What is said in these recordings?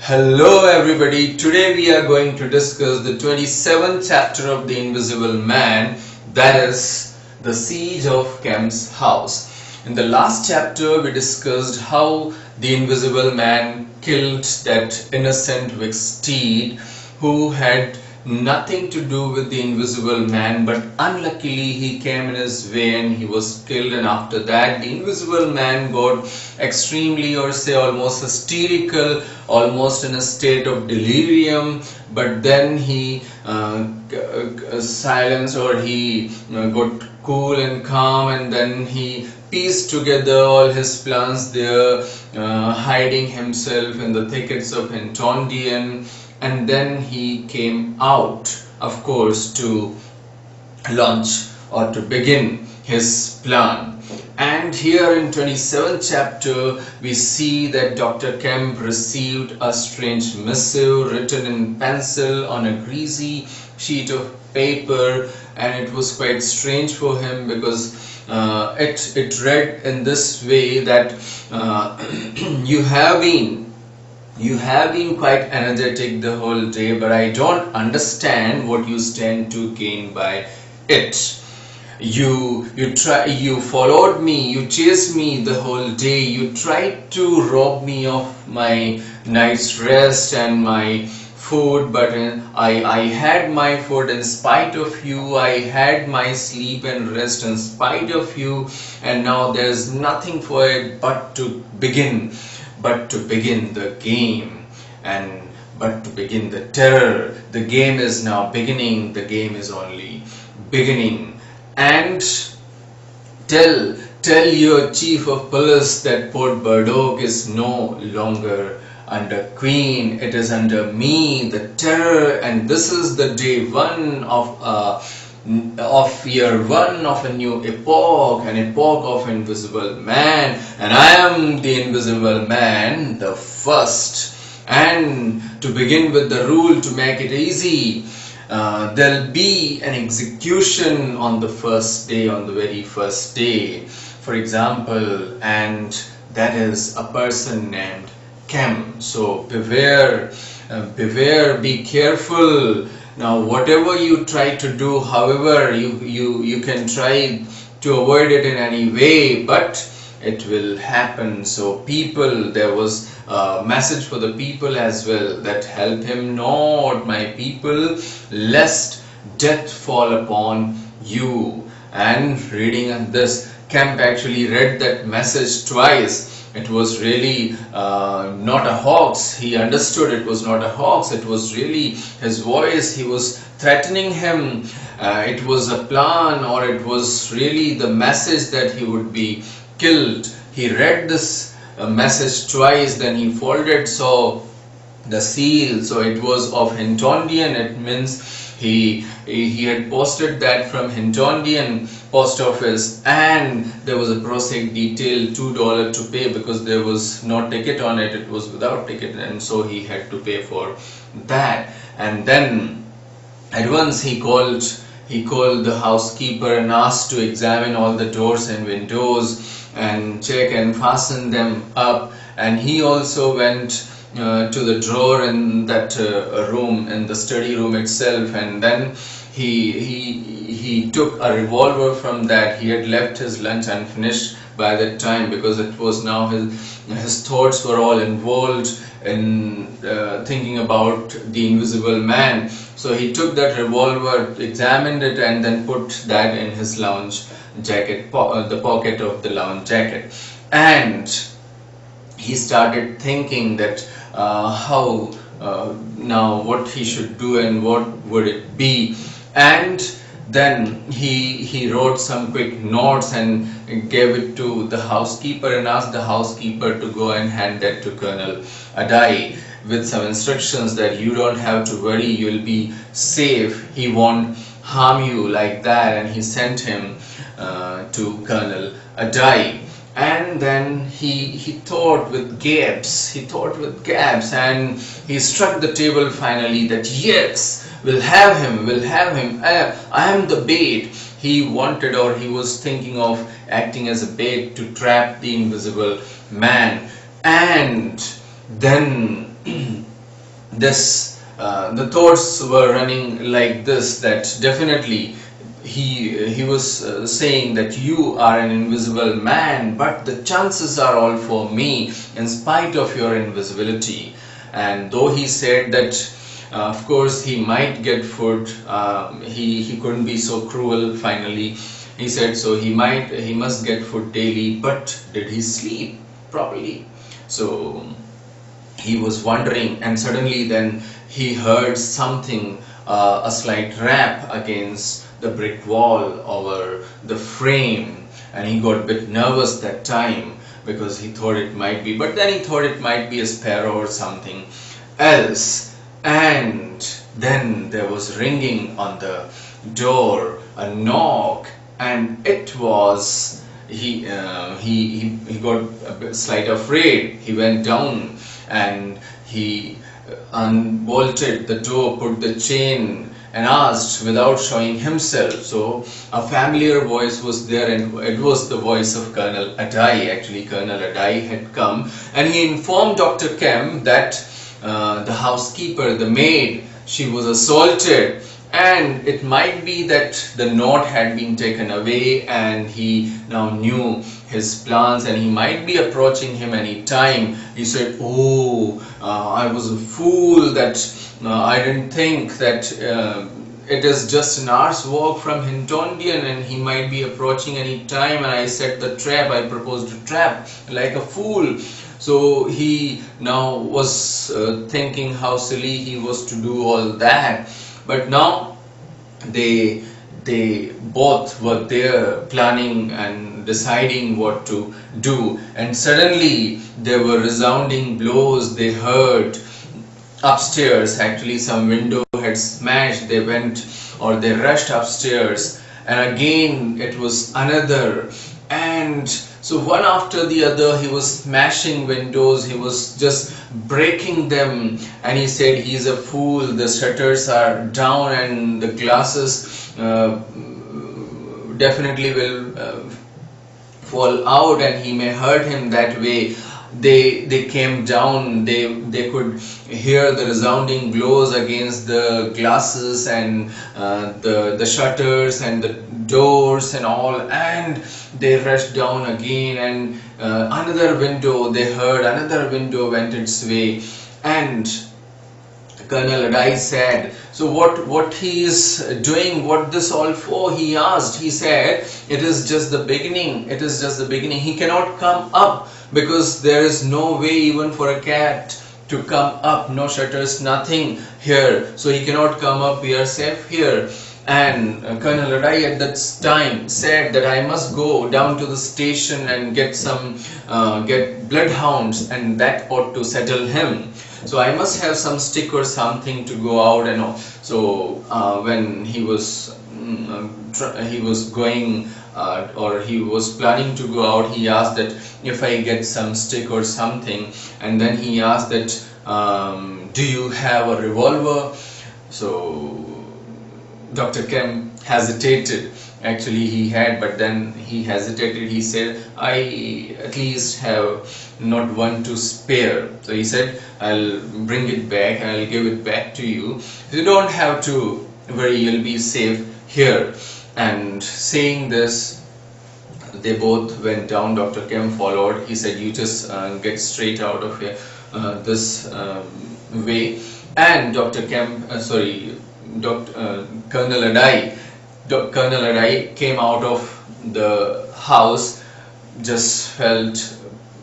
Hello everybody, today we are going to discuss the 27th chapter of The Invisible Man, that is the siege of Kemp's house. In the last chapter we discussed how the Invisible Man killed that innocent Vic Steed who had nothing to do with the Invisible Man, but unluckily he came in his way and he was killed. And after that the Invisible Man got extremely, or say almost hysterical, almost in a state of delirium, but then he silenced, or he got cool and calm, and then he pieced together all his plans there, hiding himself in the thickets of Hintondian. And then he came out, of course, to launch or to begin his plan. And here in 27th chapter we see that Dr. Kemp received a strange missive written in pencil on a greasy sheet of paper, and it was quite strange for him because it read in this way that you have been quite energetic the whole day, but I don't understand what you stand to gain by it. You followed me, you chased me the whole day, you tried to rob me of my night's rest and my food, but I had my food in spite of you, I had my sleep and rest in spite of you, and now there's nothing for it but to begin the game, and but to begin the terror. The game is now beginning, the game is only beginning. And tell your chief of police that Port Burdock is no longer under Queen, it is under me, the terror, and this is the day one of year one of a new epoch, an epoch of Invisible Man, and I am the Invisible Man, the first. And to begin with the rule, to make it easy, there'll be an execution on the first day, on the very first day, for example, and that is a person named Kemp. So beware, be careful. Now whatever you try to do, however you can try to avoid it in any way, but it will happen. So people, there was a message for the people as well, that help him not, my people, lest death fall upon you. And reading this, Kemp actually read that message twice. It was really not a hoax. He understood it was not a hoax. It was really his voice. He was threatening him. It was a plan, or it was really the message that he would be killed. He read this message twice, then he folded, so the seal, so it was of Hintondian. It means he had posted that from Hintondian post office, and there was a prosaic detail, $2 to pay, because there was no ticket on it, it was without ticket, and so he had to pay for that. And then at once he called the housekeeper and asked to examine all the doors and windows and check and fasten them up. And he also went to the drawer in that room, in the study room itself, and then he took a revolver from that. He had left his lunch unfinished by that time, because it was now his thoughts were all involved in thinking about the Invisible Man. So he took that revolver, examined it, and then put that in his lounge jacket, the pocket of the lounge jacket, and he started thinking that how now what he should do and what would it be. And then he wrote some quick notes and gave it to the housekeeper, and asked the housekeeper to go and hand that to Colonel Adai with some instructions that you don't have to worry, you'll be safe, he won't harm you, like that. And he sent him to Colonel Adai. And then he thought with gaps, and he struck the table finally that yes, we'll have him, I am the bait. He wanted, or he was thinking of acting as a bait to trap the Invisible Man. And then the thoughts were running like this, that definitely he was saying that you are an invisible man, but the chances are all for me in spite of your invisibility. And though he said that of course he might get food, he couldn't be so cruel. Finally he said so he must get food daily, but did he sleep properly? So he was wondering, and suddenly then he heard something, a slight rap against the brick wall over the frame, and he got a bit nervous that time because he thought it might be, but then he thought it might be a sparrow or something else. And then there was ringing on the door, a knock, and it was he got a bit slight afraid. He went down and he unbolted the door, put the chain, and asked without showing himself. So a familiar voice was there, and it was the voice of Colonel Adai. Actually, Colonel Adai had come, and he informed Dr. Kemp that the housekeeper, the maid, she was assaulted, and it might be that the note had been taken away, and he now knew his plans, and he might be approaching him any time. He said, oh, I was a fool that I didn't think that it is just an hour's walk from Hintondian, and he might be approaching any time, and I set the trap, I proposed a trap like a fool. So he now was thinking how silly he was to do all that. But now they both were there planning and deciding what to do, and suddenly there were resounding blows they heard upstairs. Actually, some window had smashed. They went, or they rushed upstairs, and again it was another, and so one after the other he was smashing windows, he was just breaking them, and he said he's a fool, the shutters are down and the glasses definitely will fall out, and he may hurt him that way. They came down, they could hear the resounding blows against the glasses and the shutters and the doors and all, and they rushed down again, and another window, they heard another window went its way. And Colonel Adai said, so what he is doing, what this all for? He asked. He said, it is just the beginning, it is just the beginning. He cannot come up because there is no way even for a cat to come up, no shutters, nothing here, so he cannot come up, we are safe here. And Colonel Adai at that time said that I must go down to the station and get some get bloodhounds, and that ought to settle him. So I must have some stick or something to go out and all. So when he was going or he was planning to go out, he asked that if I get some stick or something, and then he asked that do you have a revolver? So Dr. Kemp hesitated. Actually he had, but then he hesitated. He said, I at least have not one to spare. So he said, I'll bring it back, I'll give it back to you. You don't have to worry, you'll be safe here. And saying this, they both went down. Dr. Kemp followed. He said, you just get straight out of here this way. And Dr. Kemp, Colonel Adai came out of the house, just felt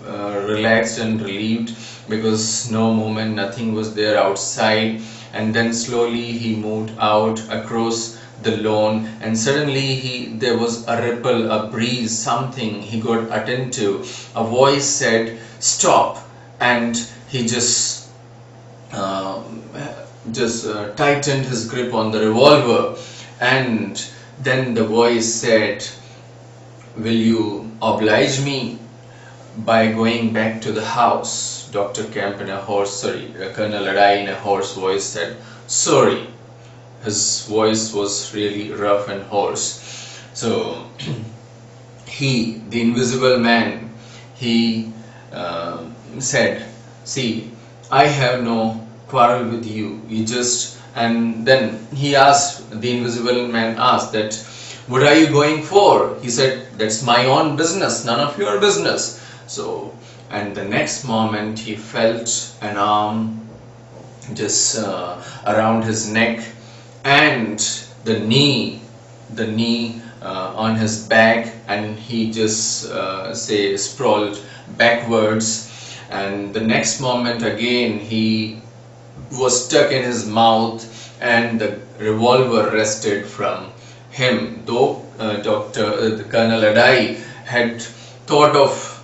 relaxed and relieved because no movement, nothing was there outside. And then slowly he moved out across the lawn, and suddenly there was a ripple, a breeze, something. He got attentive. A voice said, stop, and he just tightened his grip on the revolver. And then the voice said, will you oblige me by going back to the house? Dr. Kemp in a Colonel Adai in a hoarse voice said, sorry. His voice was really rough and hoarse. So he, the invisible man, he said, see, I have no quarrel with you. You just, and then he asked, the invisible man asked that, what are you going for? He said, that's my own business, none of your business. So, and the next moment he felt an arm just around his neck, and the knee on his back, and he just sprawled backwards. And the next moment again he was stuck in his mouth, and the revolver rested from him. Though the Colonel Adai had thought of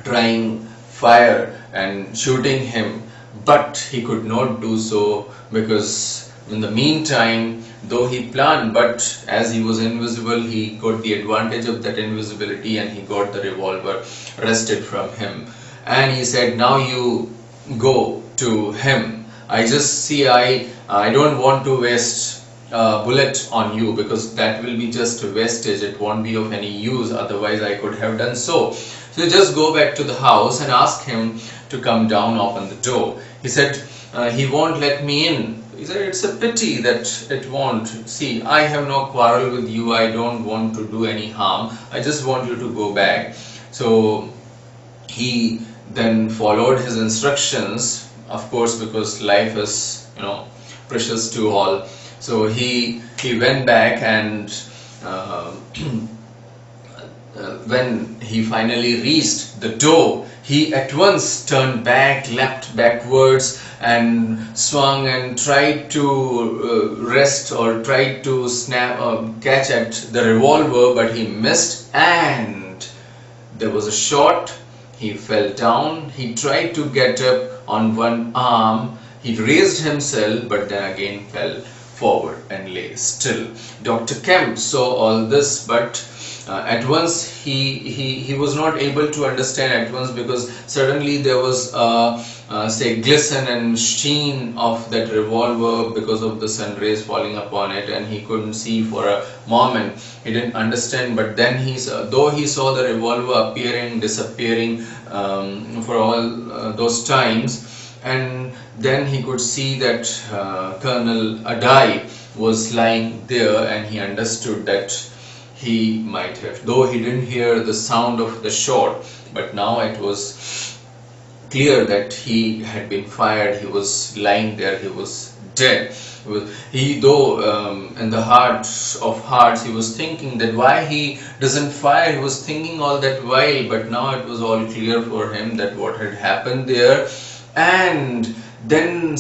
trying fire and shooting him, but he could not do so, because in the meantime, though he planned, but as he was invisible, he got the advantage of that invisibility, and he got the revolver wrested from him. And he said, now you go to him. I don't want to waste a bullet on you, because that will be just a wastage. It won't be of any use, otherwise I could have done so. So you just go back to the house and ask him to come down, open the door. He said, he won't let me in. He said, it's a pity that it won't. See, I have no quarrel with you. I don't want to do any harm. I just want you to go back. So he then followed his instructions, of course, because life is, precious to all. So he went back, and when he finally reached the door, he at once turned back, leapt backwards, and swung and tried to wrest, or tried to snap or catch at the revolver, but he missed, and there was a shot. He fell down. He tried to get up on one arm. He raised himself, but then again fell forward and lay still. Dr. Kemp saw all this, but at once he was not able to understand at once, because suddenly there was glisten and sheen of that revolver because of the sun rays falling upon it, and he couldn't see for a moment. He didn't understand, but then though he saw the revolver appearing, disappearing for all those times, and then he could see that Colonel Adai was lying there, and he understood that he might have, though he didn't hear the sound of the shot, but now it was clear that he had been fired. He was lying there, he was dead. In the heart of hearts, he was thinking that why he doesn't fire. He was thinking all that while, but now it was all clear for him that what had happened there. And then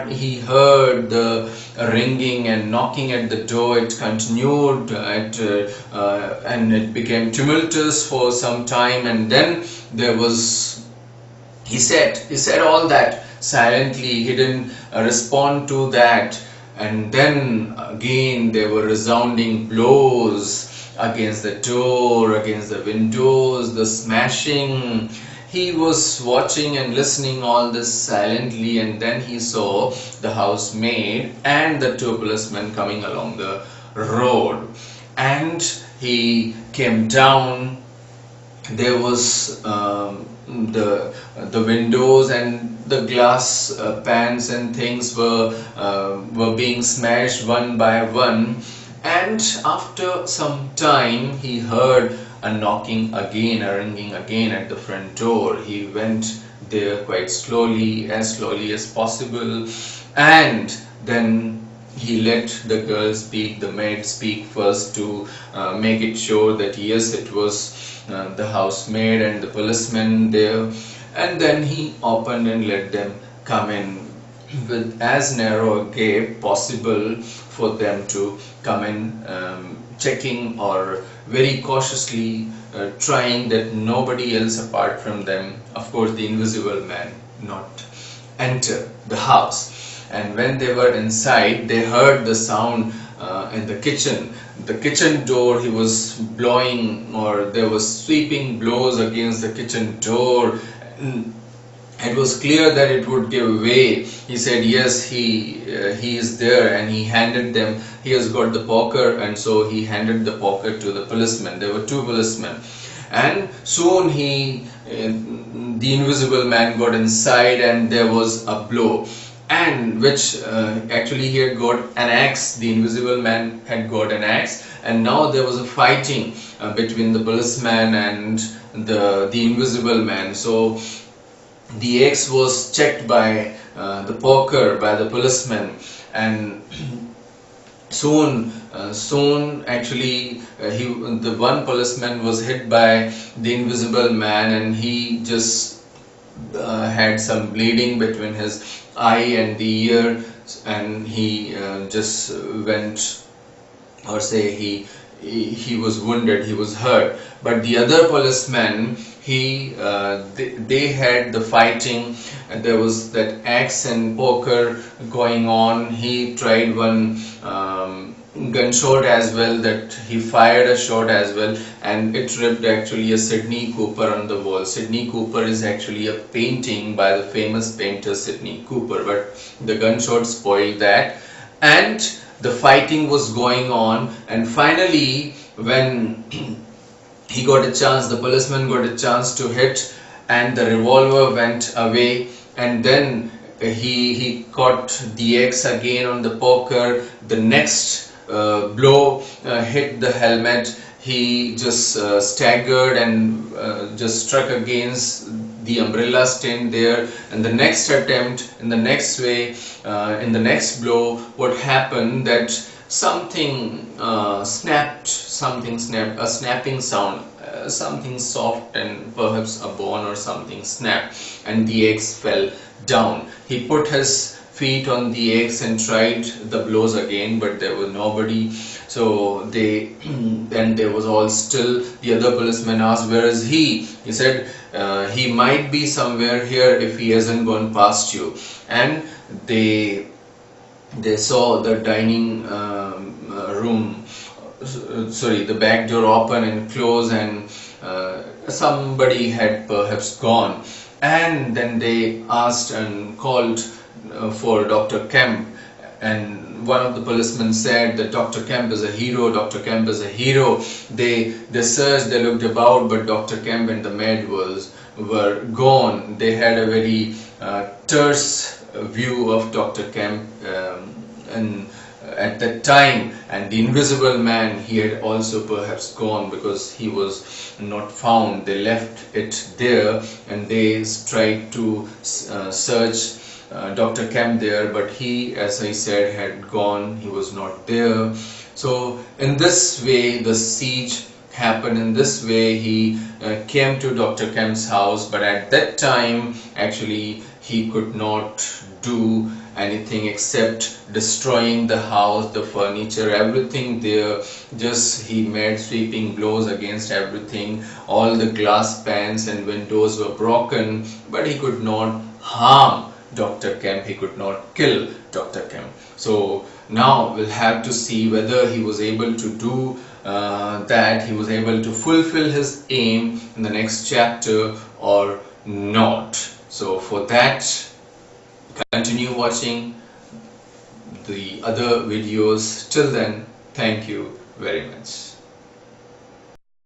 he heard the ringing and knocking at the door. It continued and it became tumultuous for some time, and then he said all that silently. He didn't respond to that, and then again there were resounding blows against the door, against the windows, the smashing. He was watching and listening all this silently, and then he saw the housemaid and the two policemen coming along the road, and he came down. There was the windows and the glass pans and things were being smashed one by one, and after some time he heard a knocking again, a ringing again at the front door. He went there quite slowly as possible, and then he let the girl speak, the maid speak first, to make it sure that yes, it was the housemaid and the policeman there, and then he opened and let them come in with as narrow a gap possible for them to come in, checking or very cautiously trying that nobody else apart from them, of course the invisible man, not enter the house. And when they were inside, they heard the sound in the kitchen. The kitchen door, he was blowing, or there was sweeping blows against the kitchen door. It was clear that it would give way. He said yes, he is there, and he handed them, he has got the poker, and so he handed the poker to the policeman. There were two policemen, and soon he the invisible man got inside and there was a blow, and which actually he had got an axe. The invisible man had got an axe, and now there was a fighting between the policeman and the invisible man. So the axe was checked by the poker by the policeman, and soon actually the one policeman was hit by the invisible man, and he just had some bleeding between his eye and the ear, and he just went, or say he was wounded, he was hurt. But the other policeman, they had the fighting, and there was that axe and poker going on. He tried one gunshot as well, that he fired a shot as well, and it ripped actually a Sidney Cooper on the wall. Sidney Cooper is actually a painting by the famous painter Sidney Cooper, but the gunshot spoiled that, and the fighting was going on. And finally, when he got a chance, the policeman got a chance to hit, and the revolver went away, and then he caught the axe again on the poker. The next blow hit the helmet. He just staggered and just struck against the umbrella stand there. And the next attempt, in the next way, in the next blow, what happened, that something snapped, a snapping sound, something soft and perhaps a bone or something snapped, and the axe fell down. He put his feet on the axe and tried the blows again, but there was nobody. So then there was all still. The other policeman asked, "Where is he?" He said, "He might be somewhere here if he hasn't gone past you." And they saw the dining room, sorry, the back door open and close, and somebody had perhaps gone. And then they asked and called for Dr. Kemp, and one of the policemen said that Dr. Kemp is a hero, Dr. Kemp is a hero. They searched, they looked about, but Dr. Kemp and the maid were gone. They had a very terse view of Dr. Kemp and at that time, and the invisible man, he had also perhaps gone, because he was not found. They left it there, and they tried to search Dr. Kemp there, but he, as I said, had gone. He was not there. So in this way the siege happened. In this way he came to Dr. Kemp's house, but at that time actually he could not do anything except destroying the house, the furniture, everything there. Just he made sweeping blows against everything. All the glass panes and windows were broken, but he could not harm Dr. Kemp, he could not kill Dr. Kemp. So now we'll have to see whether he was able to do that, he was able to fulfill his aim in the next chapter or not. So for that, continue watching the other videos. Till then, thank you very much.